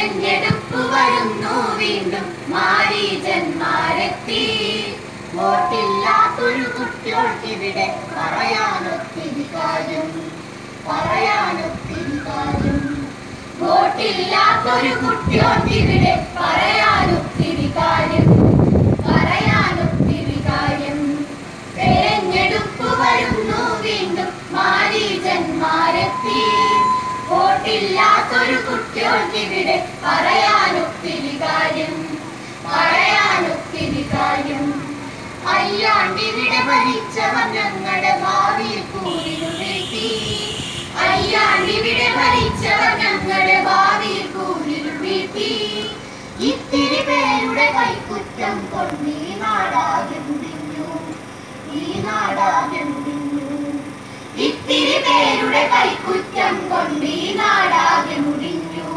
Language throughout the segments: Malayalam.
തെരഞ്ഞെടുപ്പ് വരുന്നു വീണ്ടും മാരീജന്മാരെത്തി. വോട്ടില്ലാത്തൊരു കുട്ടിയോൾക്കിവിടെ പറയാനൊത്തിരി കാര്യം, പറയാനൊത്തിരി കാര്യം. വോട്ടില്ലാത്തൊരു കുട്ടിയോൾക്കിവിടെ പറയാനൊത്തിരി കാര്യം, പറയാനൊത്തിരി കാര്യം. തെരഞ്ഞെടുപ്പ് വരുന്നു വീണ്ടും മാരീജന്മാരെത്തി. വോട്ടില്ലാത്തൊരു കുട്ടിയോൾക്കിവിടെ പറയാനൊത്തിരി കാര്യം, പറയാനൊത്തിരി കാര്യം. അയ്യാണ്ടിവിടെ ഭരിച്ചവർ ഞങ്ങളുടെ ഭാവിയിൽ കൂടിനു വീഴ്ത്തി. അയ്യാണ്ടിവിടെ ഭരിച്ചവർ ഞങ്ങളുടെ ഭാവിയിൽ കൂടിനു വീഴ്ത്തി. ഇത്തിരി പേരുടെ കൈക്കുറ്റം കൊണ്ട് ഈ നാടാകെ മുടിഞ്ഞു, ഈ നാടാകെ മുടിഞ്ഞു. ഇത്തിരി പേരുടെ കൈക്കുറ്റം കൊണ്ട് ഈ നാടാകെ മുടിഞ്ഞു,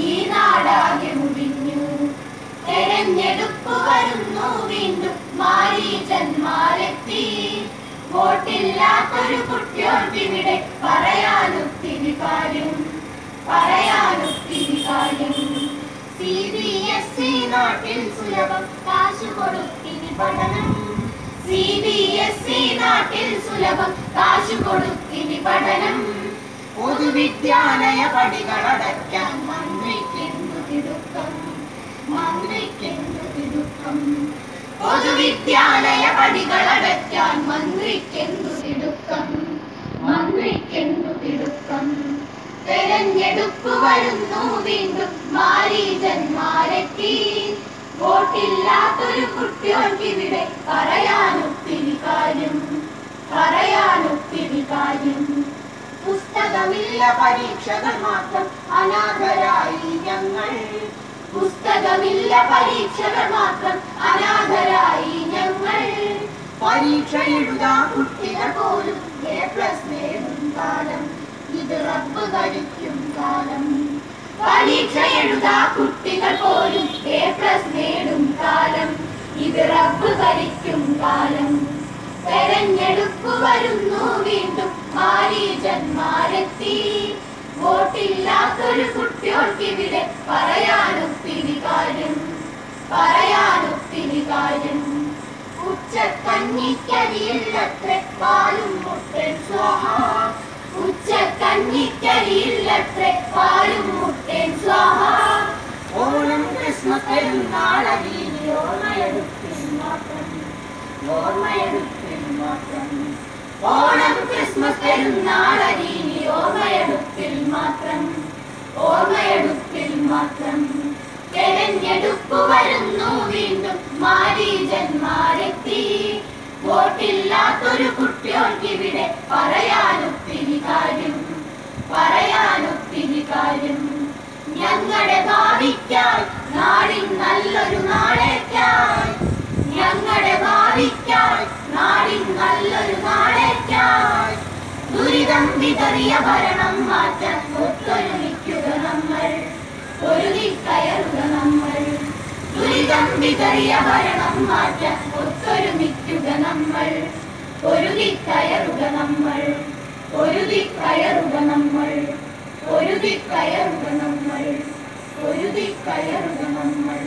ഈ നാടാകെ മുടിഞ്ഞു. തെരഞ്ഞെടുപ്പ് വരുന്നു വീണ്ടും മാരീജന്മാരെത്തി. വോട്ടില്ലാത്തൊരു കുട്ടിയോൾക്കിവിടെ പറയാനൊത്തിരി കാര്യം, പറയാനൊത്തിരി കാര്യം. CBSE നാട്ടിൽ സുലഭം കാശു കൊടുത്തിനി പഠനം. CBSE നാട്ടിൽ സുലഭം കാശു കൊടുത്തിനി പഠനം. പൊതുവിദ്യാലയ പടികളടയ്ക്കാൻ മന്ത്രിക്കെന്തു തിടുക്കം, മന്ത്രിക്കെന്തു തിടുക്കം. പൊതുവിദ്യാലയ പടികളടയ്ക്കാൻ മന്ത്രിക്കെന്തു തിടുക്കം, മന്ത്രിക്കെന്തു തിടുക്കം. തെരഞ്ഞെടുപ്പ് വരുന്നു വീണ്ടും മാരീജന്മാരെത്തി. വോട്ടില്ലാത്തൊരു കുട്ടിയോൾക്കിവിടെ പറയാനൊത്തിരി കാര്യം, പറയാനൊത്തിരി കാര്യം. പുസ്തകമില്ല പരീക്ഷകൾ മാത്രം അനാഥരായി ഞങ്ങൾ. പുസ്തകമില്ല പരീക്ഷകൾ മാത്രം അനാഥരായി ഞങ്ങൾ. പരീക്ഷ എഴുതാ കുട്ടികൾ പോലും A+ നേടും കാലം, ഇത് റബ്ബ് ഭരിക്കും കാലം. പരീക്ഷ എഴുതാ കുട്ടികൾ പോലും A+ നേടും കാലം, ഇത് റബ്ബ് ഭരിക്കും കാലം. തെരഞ്ഞെടുപ്പ് വരുന്നു വീണ്ടും മാരീജന്മാരെത്തി. വോട്ടില്ലാത്തൊരു കുട്ടിയോൾക്കിവിടെ പറയാനൊത്തിരി കാര്യം, പറയാനൊത്തിരി കാര്യം. ഉച്ചക്കഞ്ഞിക്കരിയില്ലത്രേ പാലും മുട്ടൻ സ്വാഹ. ഉച്ചക്കഞ്ഞിക്കരിയില്ലത്രേ പാലും മുട്ടൻ സ്വാഹ. ഓണം ക്രിസ്മസ് പെരുന്നാളീനി ഓർമ്മയെടുപ്പിൽ മാത്രം, ഓർമ്മയെടുപ്പിൽ മാത്രം. ഓണം ക്രിസ്മസ് പെരുന്നാളീനി ഓർമ്മയെടുപ്പിൽ മാത്രം, ഓർമ്മയെടുപ്പിൽ മാത്രം. തെരഞ്ഞെടുപ്പ് വരുന്നു വീണ്ടും മാരീജന്മാരെത്തി. വോട്ടില്ലാത്തൊരു കുട്ടിയോൾക്കിവിടെ പറയാനൊത്തിരി കാര്യം, പറയാനൊത്തിരി കാര്യം. ഞങ്ങളുടെ ഭാവിക്കായി നാടിൻ നല്ലൊരു നാളേക്കായി, ഞങ്ങളുടെ ഭാവിക്കായി നാടിൻ നല്ലൊരു നാളേക്കായി. ദുരിതം വിതറിയ ഭരണം മാറ്റാൻ ഒത്തൊരുമിക്കുക നമ്മൾ, ഒരുങ്ങിക്കയറുക നമ്മൾ. ദുരിതം വിതറിയ ഭരണം മാറ്റാൻ ഒത്തൊരുമിക്കുക നമ്മൾ, ഒരുങ്ങിക്കയറുക നമ്മൾ, ഒരുങ്ങിക്കയറുക നമ്മൾ, ഒരുങ്ങിക്കയറുക നമ്മൾ, ഒരുങ്ങിക്കയറുക നമ്മൾ.